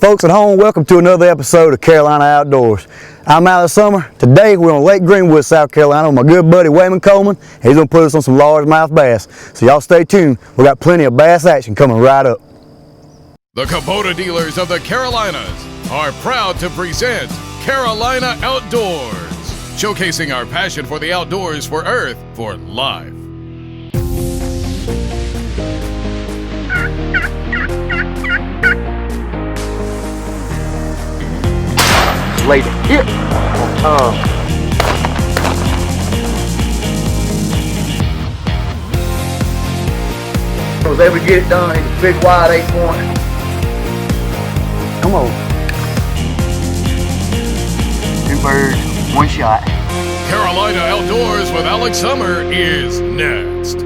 Folks at home, welcome to another episode of Carolina Outdoors. I'm Alex Summer. Today we're on Lake Greenwood, South Carolina with my good buddy Wayman Coleman. He's going to put us on some largemouth bass. So y'all stay tuned. We got plenty of bass action coming right up. The Kubota dealers of the Carolinas are proud to present Carolina Outdoors, showcasing our passion for the outdoors, for Earth, for life. Laid it here on time. I was able to get it done. It's a big wide 8-point. Come on. 2 birds, 1 shot. Carolina Outdoors with Alex Summer is next.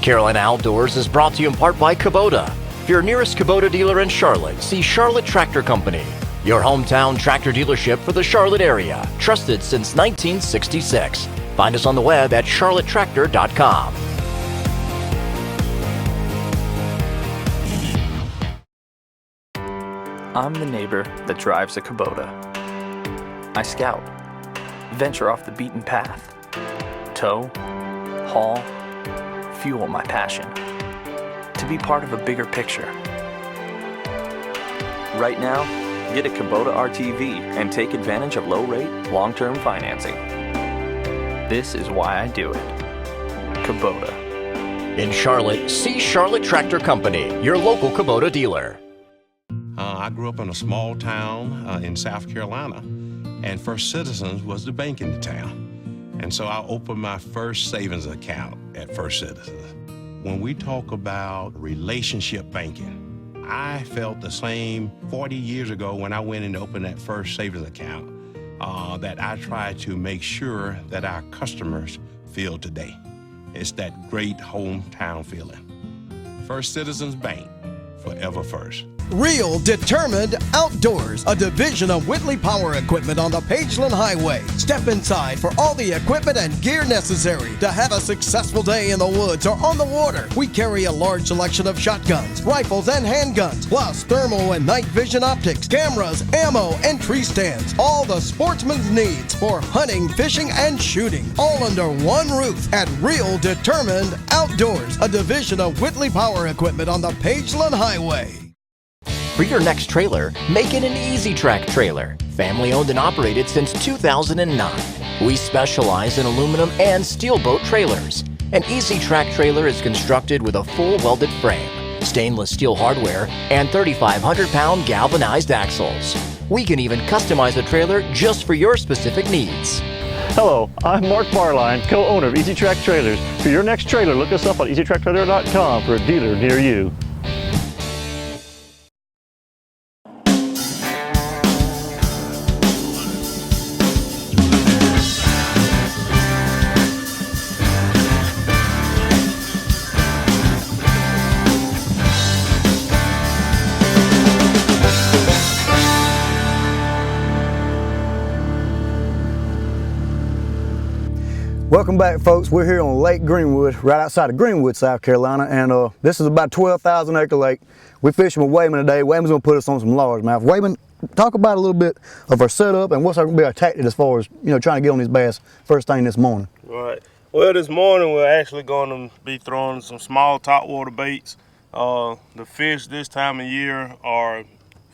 Carolina Outdoors is brought to you in part by Kubota. For your nearest Kubota dealer in Charlotte, see Charlotte Tractor Company, your hometown tractor dealership for the Charlotte area, trusted since 1966. Find us on the web at charlottetractor.com. I'm the neighbor that drives a Kubota. I scout, venture off the beaten path, tow, haul, fuel my passion, to be part of a bigger picture. Right now, get a Kubota RTV and take advantage of low-rate, long-term financing. This is why I do it. Kubota. In Charlotte, see Charlotte Tractor Company, your local Kubota dealer. I grew up in a small town in South Carolina, and First Citizens was the bank in the town. And so I opened my first savings account at First Citizens. When we talk about relationship banking, I felt the same 40 years ago when I went and opened that first savings account that I try to make sure that our customers feel today. It's that great hometown feeling. First Citizens Bank, forever first. Real Determined Outdoors, a division of Whitley Power Equipment on the Pageland Highway. Step inside for all the equipment and gear necessary to have a successful day in the woods or on the water. We carry a large selection of shotguns, rifles, and handguns, plus thermal and night vision optics, cameras, ammo, and tree stands. All the sportsman's needs for hunting, fishing, and shooting, all under one roof at Real Determined Outdoors, a division of Whitley Power Equipment on the Pageland Highway. For your next trailer, make it an Easy Track trailer. Family owned and operated since 2009. We specialize in aluminum and steel boat trailers. An Easy Track trailer is constructed with a full welded frame, stainless steel hardware, and 3,500-pound galvanized axles. We can even customize a trailer just for your specific needs. Hello, I'm Mark Barline, co-owner of Easy Track Trailers. For your next trailer, look us up on easytracktrailer.com for a dealer near you. Welcome back, folks. We're here on Lake Greenwood, right outside of Greenwood, South Carolina, and this is about a 12,000 acre lake. We're fishing with Wayman today. Wayman's gonna put us on some largemouth. Wayman, talk about a little bit of our setup and what's gonna be our tactic as far as, trying to get on these bass first thing this morning. Right. Well, this morning we're actually going to be throwing some small topwater baits. The fish this time of year are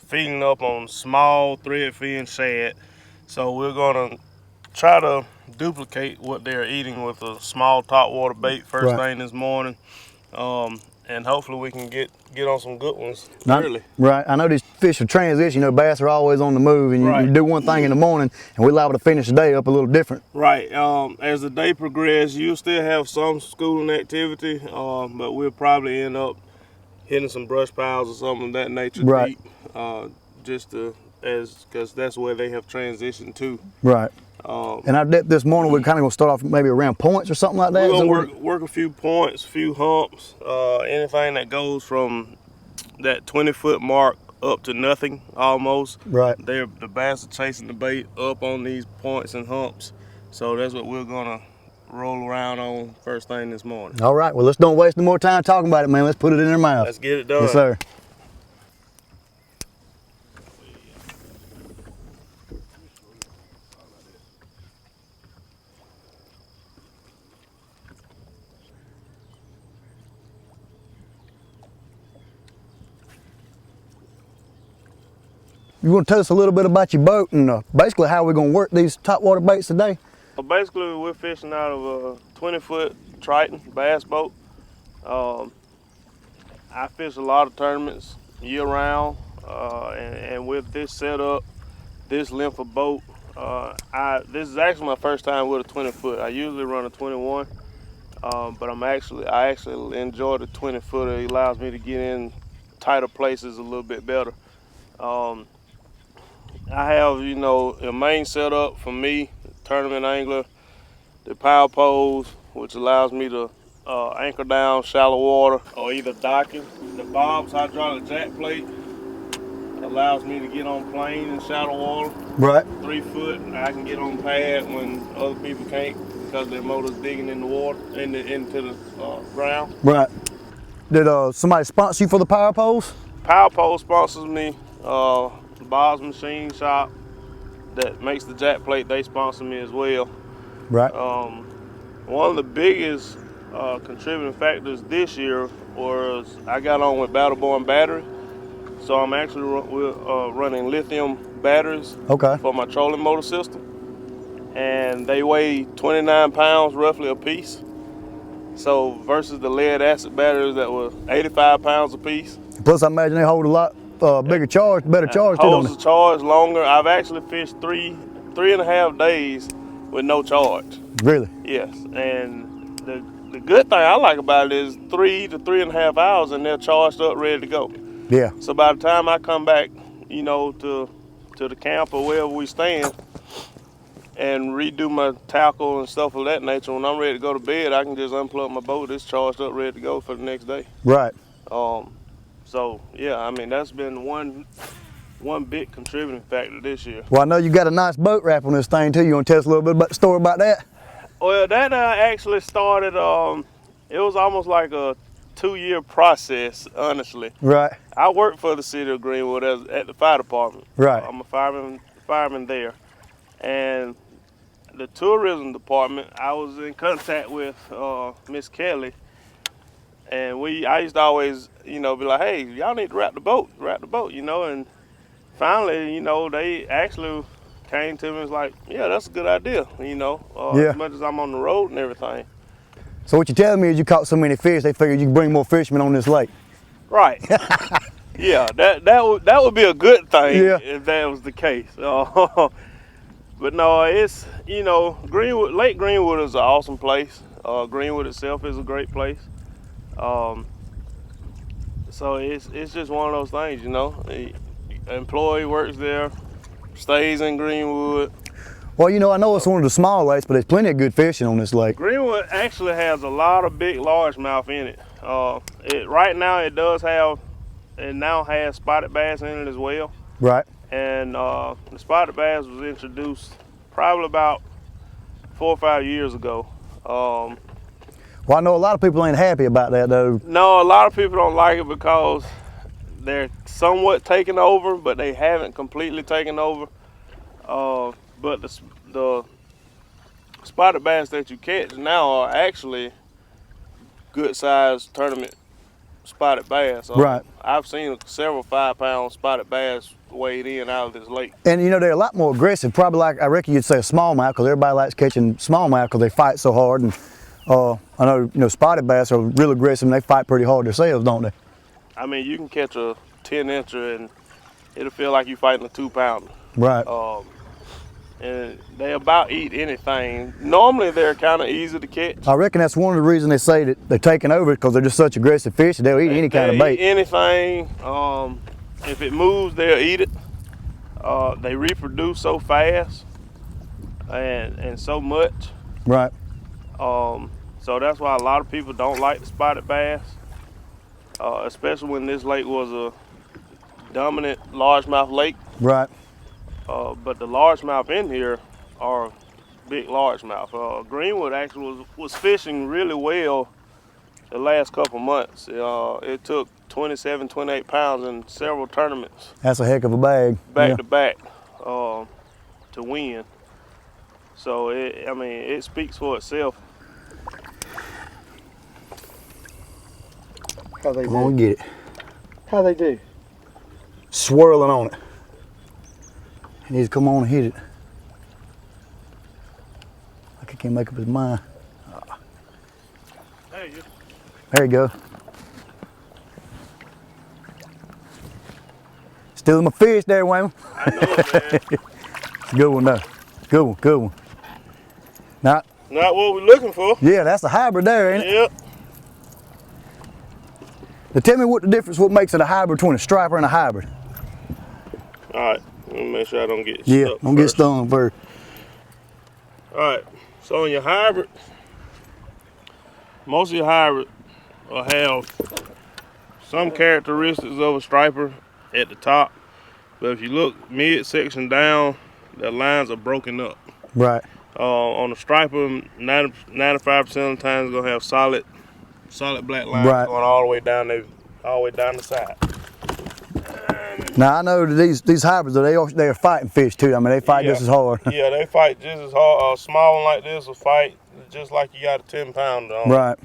feeding up on small thread fin shad, so we're gonna try to duplicate what they're eating with a small topwater bait first thing this morning, and hopefully we can get on some good ones early. Right. I know these fish are transition. Bass are always on the move, and you do one thing in the morning, and we're liable to finish the day up a little different. Right. As the day progresses, you'll still have some schooling activity, but we'll probably end up hitting some brush piles or something of that nature deep, because that's where they have transitioned to. Right. And our depth this morning, we're kind of going to start off maybe around points or something like that. We're going to work a few points, a few humps, anything that goes from that 20-foot mark up to nothing almost. Right. The bass are chasing the bait up on these points and humps. So that's what we're going to roll around on first thing this morning. All right, well, let's don't waste no more time talking about it, man. Let's put it in their mouth. Let's get it done. Yes, sir. You want to tell us a little bit about your boat and basically how we're going to work these topwater baits today? Well, basically, we're fishing out of a 20-foot Triton bass boat. I fish a lot of tournaments year-round, and with this setup, this length of boat, this is actually my first time with a 20-foot. I usually run a 21, but I actually enjoy the 20-footer. It allows me to get in tighter places a little bit better. I have, you know, a main setup for me, tournament angler, the power poles, which allows me to anchor down shallow water or either docking. The Bob's hydraulic jack plate allows me to get on plane in shallow water. Right. 3 foot, I can get on pad when other people can't because their motor's digging in the water, into the ground. Right. Did somebody sponsor you for the power poles? Power pole sponsors me. Bob's Machine Shop that makes the jack plate, they sponsor me as well. Right. One of the biggest contributing factors this year was I got on with Battleborn battery. So I'm actually running lithium batteries for my trolling motor system. And they weigh 29 pounds roughly a piece. So versus the lead acid batteries that were 85 pounds a piece. Plus I imagine they hold a lot better charge too, don't Holds they? the charge longer. I've actually fished three and a half days with no charge. Really? Yes, and the good thing I like about it is 3 to 3.5 hours and they're charged up, ready to go. Yeah. So by the time I come back, you know, to the camp or wherever we stand and redo my tackle and stuff of that nature, when I'm ready to go to bed, I can just unplug my boat. It's charged up, ready to go for the next day. Right. So yeah, I mean that's been one big contributing factor this year. Well, I know you got a nice boat wrap on this thing too. You want to tell us a little bit about the story about that? Well, that actually started. It was almost like a 2-year process, honestly. Right. I work for the city of Greenwood at the fire department. Right. I'm a fireman there, and the tourism department. I was in contact with Miss Kelly. And I used to always, you know, be like, hey, y'all need to wrap the boat, you know. And finally, you know, they actually came to me and was like, yeah, that's a good idea, you know, as much as I'm on the road and everything. So what you're telling me is you caught so many fish, they figured you could bring more fishermen on this lake. Right. Yeah, that would be a good thing if that was the case. But no, it's, you know, Lake Greenwood is an awesome place. Greenwood itself is a great place. So it's just one of those things, you know. An employee works there, stays in Greenwood. Well, you know, I know it's one of the small lakes, but there's plenty of good fishing on this lake. Greenwood actually has a lot of big largemouth in it. Right now it now has spotted bass in it as well. Right. And the spotted bass was introduced probably about 4 or 5 years ago. Well, I know a lot of people ain't happy about that though. No, a lot of people don't like it because they're somewhat taking over, but they haven't completely taken over. But the spotted bass that you catch now are actually good sized tournament spotted bass. Right. I've seen several 5-pound spotted bass weighed in out of this lake. And you know, they're a lot more aggressive, probably like, I reckon you'd say a smallmouth, because everybody likes catching smallmouth because they fight so hard. And I know, you know, spotted bass are real aggressive and they fight pretty hard themselves, don't they? I mean, you can catch a 10-incher and it'll feel like you're fighting a 2-pounder. Right. And they about eat anything. Normally they're kind of easy to catch. I reckon that's one of the reasons they say that they're taking over, because they're just such aggressive fish that they'll eat any kind of bait. Eat anything. If it moves, they'll eat it. They reproduce so fast and so much. Right. So that's why a lot of people don't like the spotted bass, especially when this lake was a dominant largemouth lake. Right. But the largemouth in here are big largemouth. Greenwood actually was fishing really well the last couple months. It took 27, 28 pounds in several tournaments. That's a heck of a bag. Back to back to win. So, it speaks for itself. How they Come on, get it. How they do? Swirling on it. He needs to come on and hit it. Like he can't make up his mind. There you go. Stealing my fish there, Wayman. I know it, man. It's a good one though. Good one, good one. Not what we're looking for. Yeah, that's a hybrid there, ain't it? Yep. Now tell me what makes it a hybrid between a striper and a hybrid. All right, let me make sure I don't get stuck don't get stung first. All right, so in your hybrid, most of your hybrid will have some characteristics of a striper at the top, but if you look mid-section down, the lines are broken up. Right. On the striper, 95% of the time it's gonna have solid black lines going all the way down the side. Now I know that these hybrids they are fighting fish too. I mean they fight just as hard. Yeah, they fight just as hard. A small one like this will fight just like you got a 10-pounder on. Right.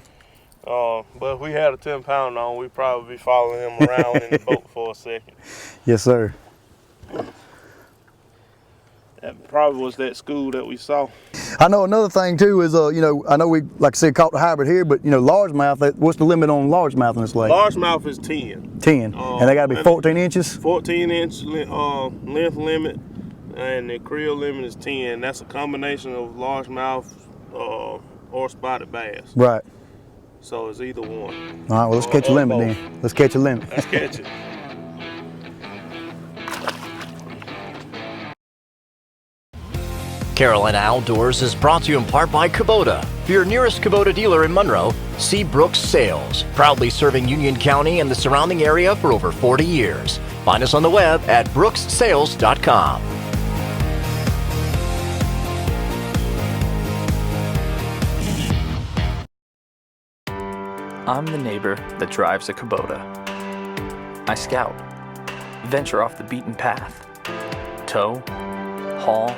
But if we had a 10-pounder on, we'd probably be following him around in the boat for a second. Yes, sir. That probably was that school that we saw. I know another thing too is, I know we, like I said, caught the hybrid here, but largemouth, what's the limit on largemouth in this lake? Largemouth is 10. 10, and they got to be 14 inches? 14-inch length limit, and the creel limit is 10. That's a combination of largemouth or spotted bass. Right. So it's either one. All right, well, let's catch a limit then. Let's catch a limit. Let's catch it. Carolina Outdoors is brought to you in part by Kubota. For your nearest Kubota dealer in Monroe, see Brooks Sales, proudly serving Union County and the surrounding area for over 40 years. Find us on the web at brookssales.com. I'm the neighbor that drives a Kubota. I scout, venture off the beaten path, tow, haul,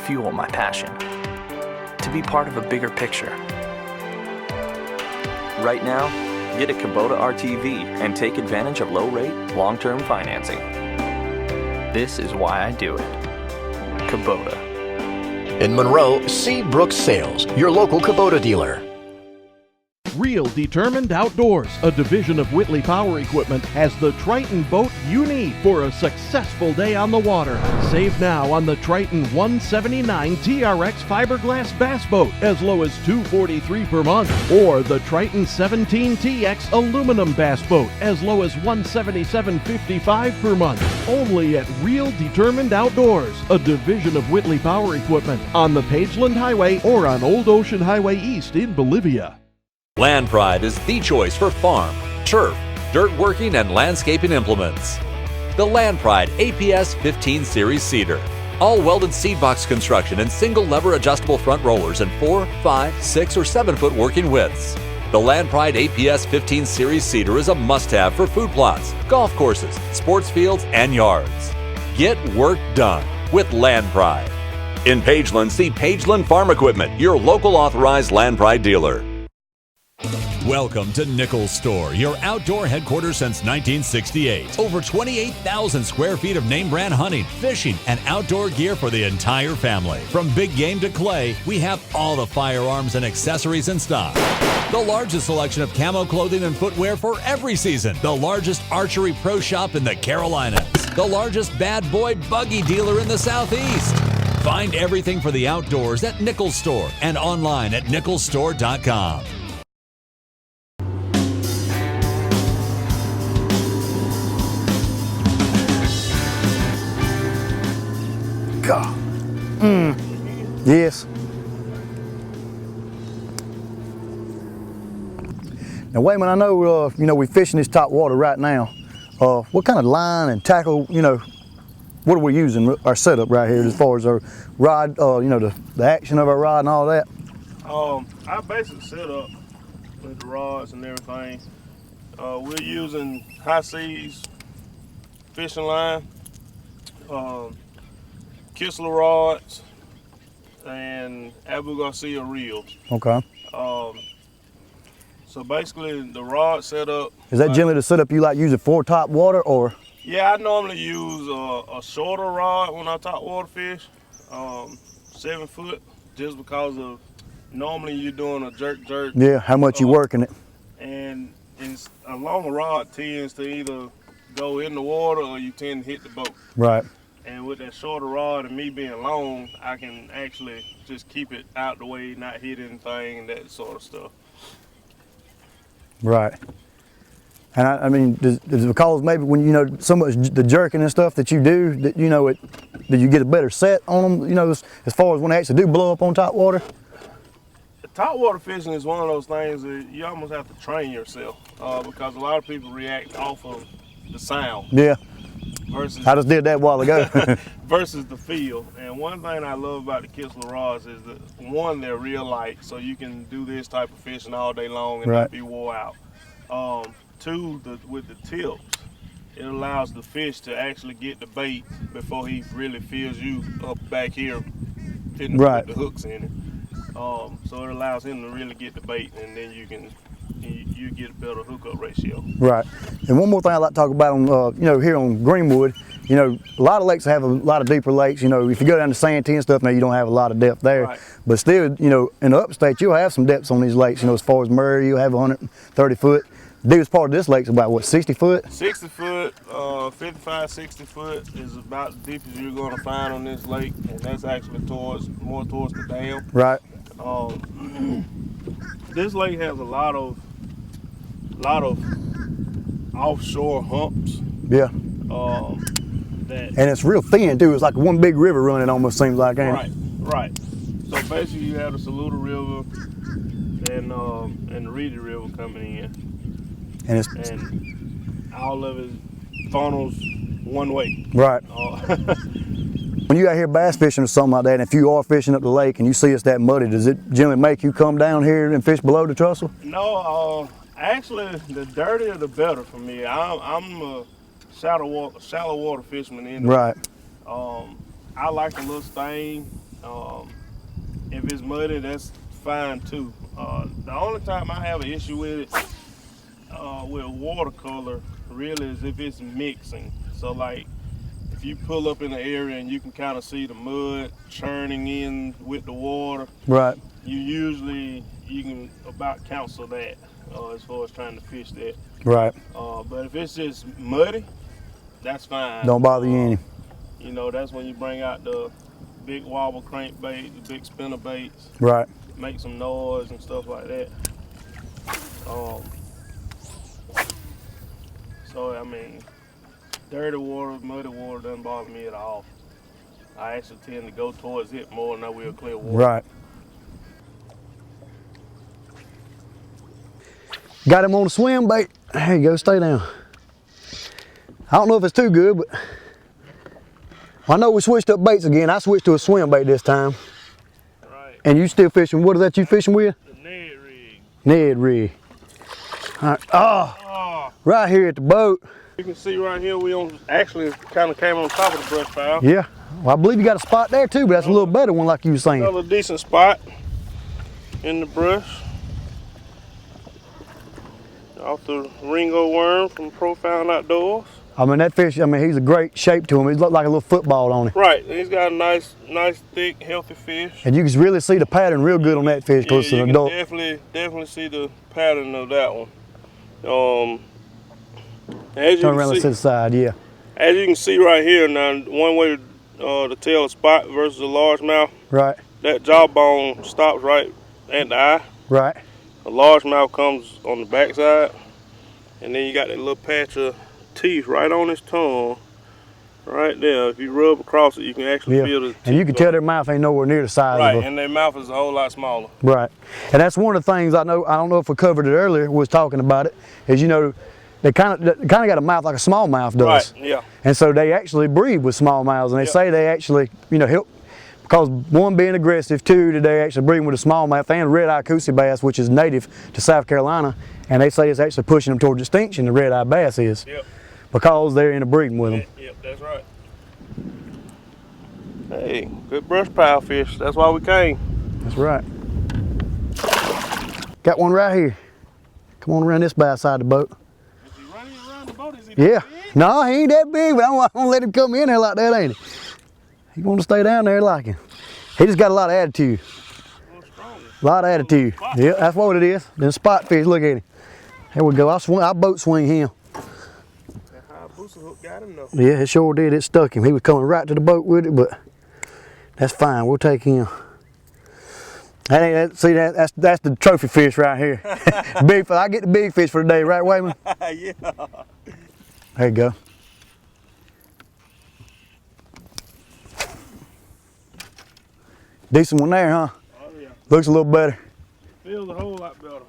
fuel my passion, to be part of a bigger picture. Right now, get a Kubota RTV and take advantage of low-rate, long-term financing. This is why I do it. Kubota. In Monroe, see Brooks Sales, your local Kubota dealer. Real Determined Outdoors, a division of Whitley Power Equipment, has the Triton boat you need for a successful day on the water. Save now on the Triton 179 TRX fiberglass bass boat as low as $243 per month, or the Triton 17 TX aluminum bass boat as low as $177.55 per month. Only at Real Determined Outdoors, a division of Whitley Power Equipment, on the Pageland Highway or on Old Ocean Highway East in Bolivia. Land Pride is the choice for farm, turf, dirt working, and landscaping implements. The Land Pride APS 15 Series Seeder. All welded seed box construction and single lever adjustable front rollers in 4, 5, 6, or 7-foot working widths. The Land Pride APS 15 Series Seeder is a must-have for food plots, golf courses, sports fields, and yards. Get work done with Land Pride. In Pageland, see Pageland Farm Equipment, your local authorized Land Pride dealer. Welcome to Nichols Store, your outdoor headquarters since 1968. Over 28,000 square feet of name brand hunting, fishing, and outdoor gear for the entire family. From big game to clay, we have all the firearms and accessories in stock. The largest selection of camo clothing and footwear for every season. The largest archery pro shop in the Carolinas. The largest bad boy buggy dealer in the Southeast. Find everything for the outdoors at Nichols Store and online at nicholsstore.com. God. Yes. Now, Wayman, I know, we fishing this top water right now. What kind of line and tackle, what are we using our setup right here as far as our rod, you know, the action of our rod and all that? Our basic setup with the rods and everything, we're using high seas fishing line, Kistler rods, and Abu Garcia reels. Okay. So basically the rod setup. Is that generally the setup you like using for top water, or? Yeah, I normally use a shorter rod when I top water fish, 7 foot, just because of normally you're doing a jerk. Yeah, how much you working it. And a longer rod tends to either go in the water or you tend to hit the boat. Right. And with that shorter rod and me being long, I can actually just keep it out the way, not hit anything and that sort of stuff. Right. And I mean, does it because maybe when you know so much the jerking and stuff that you do, that you know that you get a better set on them, you know, as far as when they actually do blow up on top water? Top water fishing is one of those things that you almost have to train yourself because a lot of people react off of the sound. Yeah. Versus I just did that a while ago. versus the feel. And one thing I love about the Kistler rods is that one, they're real light, so you can do this type of fishing all day long and not be wore out. Two, with the tips, it allows the fish to actually get the bait before he really feels you up back here, fitting to put the hooks in it. So it allows him to really get the bait, and then you get a better hookup ratio. Right. And one more thing I'd like to talk about on, you know, here on Greenwood, you know, a lot of lakes have a lot of deeper lakes. You know, if you go down to Santee and stuff, now you don't have a lot of depth there. Right. But still, you know, in the upstate, you'll have some depths on these lakes. You know, as far as Murray, you'll have 130 foot. The deepest part of this lake's about, what, 60 foot? 60 foot, 55, 60 foot is about the deepest you're going to find on this lake, and that's actually more towards the dam. Right. This lake has a lot of offshore humps. Yeah. And it's real thin too. It's like one big river running, almost seems like, ain't it? Right. So basically, you have the Saluda River and the Reedy River coming in. And all of it funnels one way. Right. When you out here bass fishing or something like that, and if you are fishing up the lake and you see it's that muddy, does it generally make you come down here and fish below the trestle? No, actually, the dirtier the better for me. I'm a shallow water fisherman anyway. Right. I like a little stain. If it's muddy, that's fine too. The only time I have an issue with it, with watercolor, really, is if it's mixing. So like, if you pull up in the area and you can kind of see the mud churning in with the water, right, you can about cancel that as far as trying to fish that. Right. But if it's just muddy, that's fine. Don't bother you any. You know, that's when you bring out the big wobble crankbait, the big spinner baits. Right. Make some noise and stuff like that. So I mean, dirty water, muddy water doesn't bother me at all. I actually tend to go towards it more than I will clear water. Right. Got him on a swim bait. There you go, stay down. I don't know if it's too good, but I know we switched up baits again. I switched to a swim bait this time. Right. And you still fishing, what is that you fishing with? The Ned rig. Ned rig. All right. Oh, right here at the boat. You can see right here, we actually kind of came on top of the brush pile. Yeah. Well, I believe you got a spot there too, but that's a little better one like you were saying. Another decent spot in the brush. Off the Ringo worm from Profound Outdoors. I mean, that fish, I mean, he's a great shape to him. He looks like a little football on him. Right, he's got a nice, thick, healthy fish. And you can really see the pattern real good on that fish because it's an adult. You can definitely see the pattern of that one. As Turn around and to the side, yeah. As you can see right here, now one way to tell a spot versus a largemouth. Right. That jawbone stops right at the eye. Right. A largemouth comes on the backside, and then you got that little patch of teeth right on his tongue, right there. If you rub across it, you can actually feel the teeth. And you can tell their mouth ain't nowhere near the size right, of it. And their mouth is a whole lot smaller. Right. And that's one of the things I don't know if we covered it earlier, was talking about it, is, you know, they kind of got a mouth like a smallmouth does. Right, yeah. And so they actually breed with smallmouths, and they say they actually, you know, help, because one, being aggressive, two, that they actually breeding with a smallmouth and red-eye coosy bass, which is native to South Carolina, and they say it's actually pushing them toward extinction, the red-eye bass is, because they're interbreeding with them. Yep, that's right. Hey, good brush pile fish. That's why we came. That's right. Got one right here. Come on around this back side of the boat. Is he running around the boat? Is he Yeah. big? No, he ain't that big, but I'm gonna let him come in there like that, ain't he? He want to stay down there like him. He just got a lot of attitude. A lot of attitude. Yeah, that's what it is. Them spot fish, look at him. There we go. I'll boat swing him. That high booster hook got him though. Yeah, it sure did. It stuck him. He was coming right to the boat with it, but that's fine. We'll take him. See, that's the trophy fish right here. Big. I get the big fish for the day, right, Wayman? Yeah. There you go. Decent one there, huh? Oh yeah. Looks a little better. Feels a whole lot better.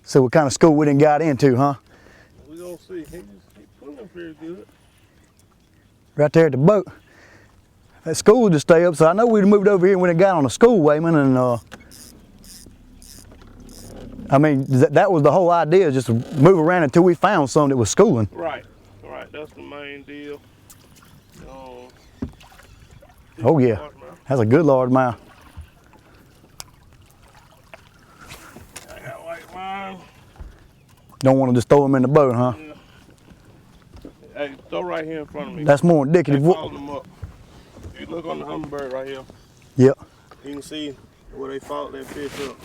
So what kind of school we done got into, huh? We gonna see. He pulling pretty good. Right there at the boat. That school just stay up, so I know we moved over here when it got on the school, Wayman, and I mean, that was the whole idea, just to move around until we found something that was schooling. Right, right, that's the main deal. Oh yeah, that's a good largemouth. I got white line. Don't want to just throw them in the boat, huh? Yeah. Hey, throw right here in front of me. That's more indicative. Hey, follow them up. If you look on the hummingbird right here, Yep. you can see where they followed that fish up.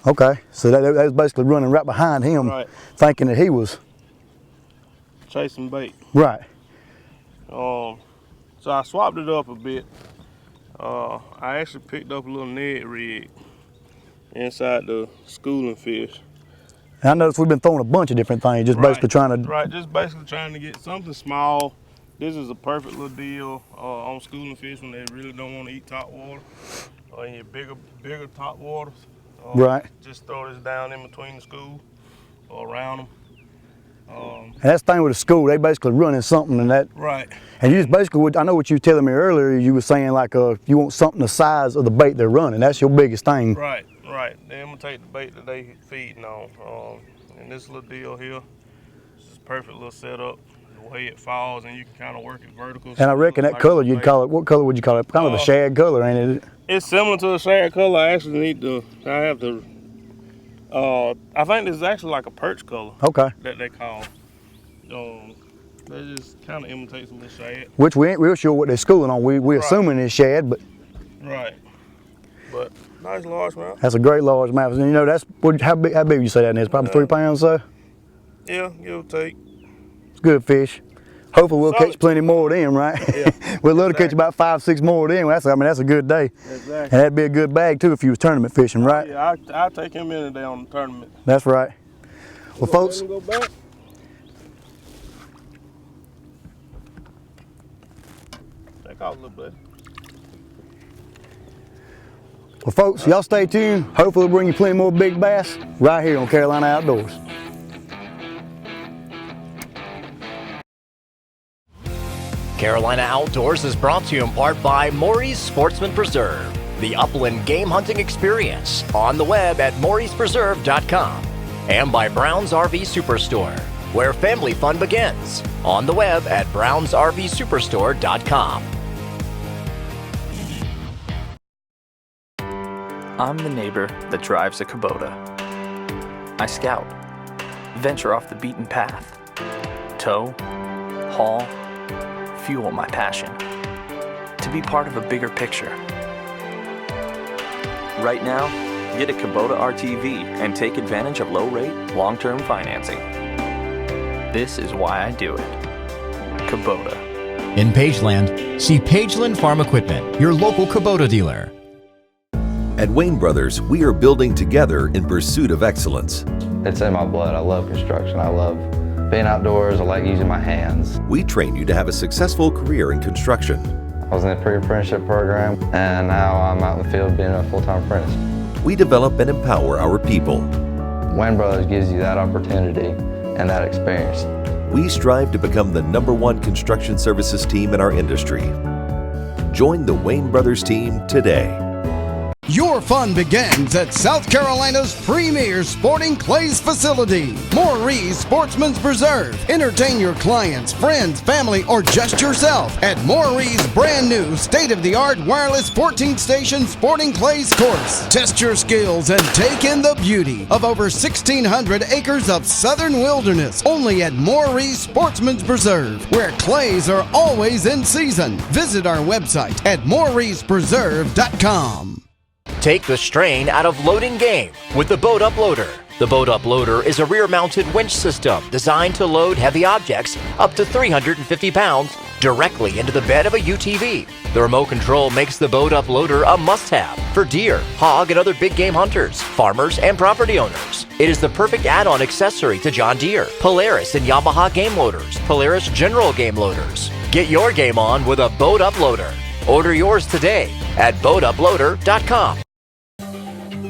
Okay, so that was basically running right behind him, Right. thinking that he was Chasing bait. right. So I swapped it up a bit. I actually picked up a little Ned rig inside the schooling fish. And I noticed we've been throwing a bunch of different things, just basically trying to. Right, just basically trying to get something small. This is a perfect little deal on schooling fish when they really don't want to eat top water. Or in your bigger top waters. Right. Just throw this down in between the school or around them. And that's the thing with the school, they basically running something and that. Right. And you just basically, I know what you were telling me earlier, you were saying like you want something the size of the bait they're running. That's your biggest thing. Right, right. They imitate the bait that they feeding on. And this little deal here, this is a perfect little setup. The way it falls, and you can kind of work it vertical. And I reckon that color you'd call it, what color would you call it? Kind of a shad color, ain't it? It's similar to a shad color. I actually I think this is actually like a perch color. Okay. That they call. They just kind of imitates a little shad. Which we ain't real sure what they're schooling on. We're assuming it's shad, but. Right. But nice largemouth. That's a great largemouth. And you know, how big would you say that is? Probably 3 pounds, so? Yeah, give or take. It's good fish. Hopefully we'll catch plenty more of them, right? Yeah. We'd love to catch about 5, 6 more of them. That's a good day. Exactly. And that'd be a good bag too if you was tournament fishing, right? Yeah, I'll take him in today on the tournament. That's right. Well, folks. Go back. Take off a little bit. Well, folks, y'all stay tuned. Hopefully we'll bring you plenty more big bass right here on Carolina Outdoors. Carolina Outdoors is brought to you in part by Maury's Sportsman Preserve, the upland game hunting experience, on the web at mauryspreserve.com, and by Brown's RV Superstore, where family fun begins, on the web at brownsrvsuperstore.com. I'm the neighbor that drives a Kubota. I scout, venture off the beaten path, tow, haul, fuel my passion, to be part of a bigger picture. Right now, get a Kubota RTV and take advantage of low-rate, long-term financing. This is why I do it. Kubota. In Pageland, see Pageland Farm Equipment, your local Kubota dealer. At Wayne Brothers, we are building together in pursuit of excellence. It's in my blood. I love construction. I love being outdoors. I like using my hands. We train you to have a successful career in construction. I was in the pre-apprenticeship program, and now I'm out in the field being a full-time apprentice. We develop and empower our people. Wayne Brothers gives you that opportunity and that experience. We strive to become the #1 construction services team in our industry. Join the Wayne Brothers team today. Your fun begins at South Carolina's premier sporting clays facility, Maurice Sportsman's Preserve. Entertain your clients, friends, family, or just yourself at Maurice's brand new state-of-the-art wireless 14-station sporting clays course. Test your skills and take in the beauty of over 1,600 acres of southern wilderness, only at Maurice Sportsman's Preserve, where clays are always in season. Visit our website at mauricepreserve.com. Take the strain out of loading game with the Boat Uploader. The Boat Uploader is a rear-mounted winch system designed to load heavy objects up to 350 pounds directly into the bed of a UTV. The remote control makes the Boat Uploader a must-have for deer, hog, and other big game hunters, farmers, and property owners. It is the perfect add-on accessory to John Deere, Polaris, and Yamaha game loaders, Polaris General game loaders. Get your game on with a Boat Uploader. Order yours today at boatuploader.com.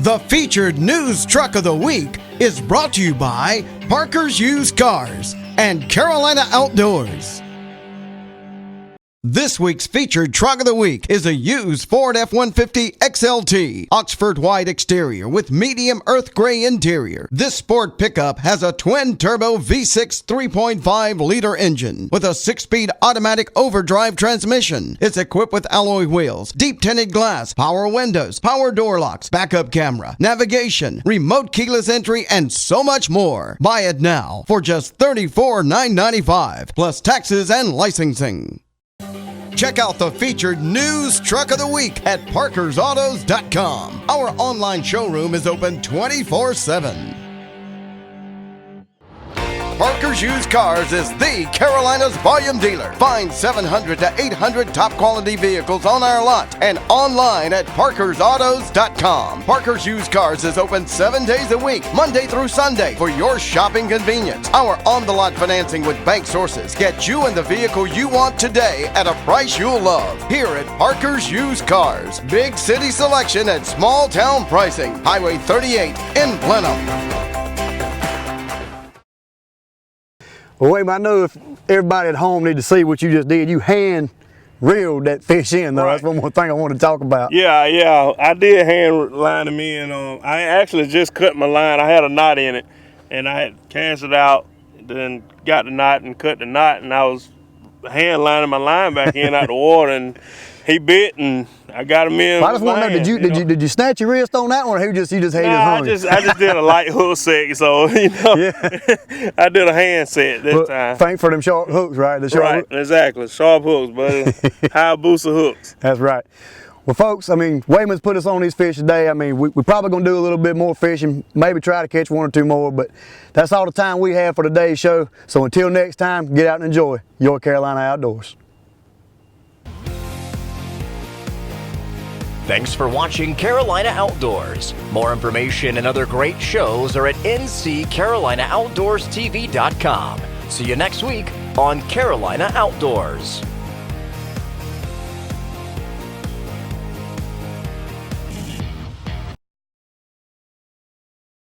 The featured news truck of the week is brought to you by Parker's Used Cars and Carolina Outdoors. This week's featured truck of the week is a used Ford F-150 XLT, Oxford white exterior with medium earth gray interior. This sport pickup has a twin-turbo V6 3.5-liter engine with a 6-speed automatic overdrive transmission. It's equipped with alloy wheels, deep tinted glass, power windows, power door locks, backup camera, navigation, remote keyless entry, and so much more. Buy it now for just $34,995 plus taxes and licensing. Check out the featured news truck of the week at parkersautos.com. Our online showroom is open 24/7. Parker's Used Cars is the Carolinas volume dealer. Find 700 to 800 top quality vehicles on our lot and online at parkersautos.com. Parker's Used Cars is open 7 days a week, Monday through Sunday, for your shopping convenience. Our on-the-lot financing with bank sources gets you in the vehicle you want today at a price you'll love. Here at Parker's Used Cars, big city selection at small town pricing. Highway 38 in Blenheim. Well, Wayman, I know if everybody at home need to see what you just did, you hand reeled that fish in, though. Right. That's one more thing I want to talk about. Yeah, I did hand line them in. I actually just cut my line. I had a knot in it, and I had cast it out, then got the knot and cut the knot, and I was hand lining my line back in out the water, and he bit, and I got him in. Well, I just want to know, did you snatch your wrist on that one, or you just had his I just did a light hook set, so yeah. I did a hand set this time. Thank for them sharp hooks, right? Right, exactly, sharp hooks, buddy. Hayabusa hooks. That's right. Well, folks, I mean, Wayman's put us on these fish today. I mean, we're probably going to do a little bit more fishing, maybe try to catch one or two more, but that's all the time we have for today's show. So until next time, get out and enjoy your Carolina Outdoors. Thanks for watching Carolina Outdoors. More information and other great shows are at nccarolinaaoutdoorstv.com. See you next week on Carolina Outdoors.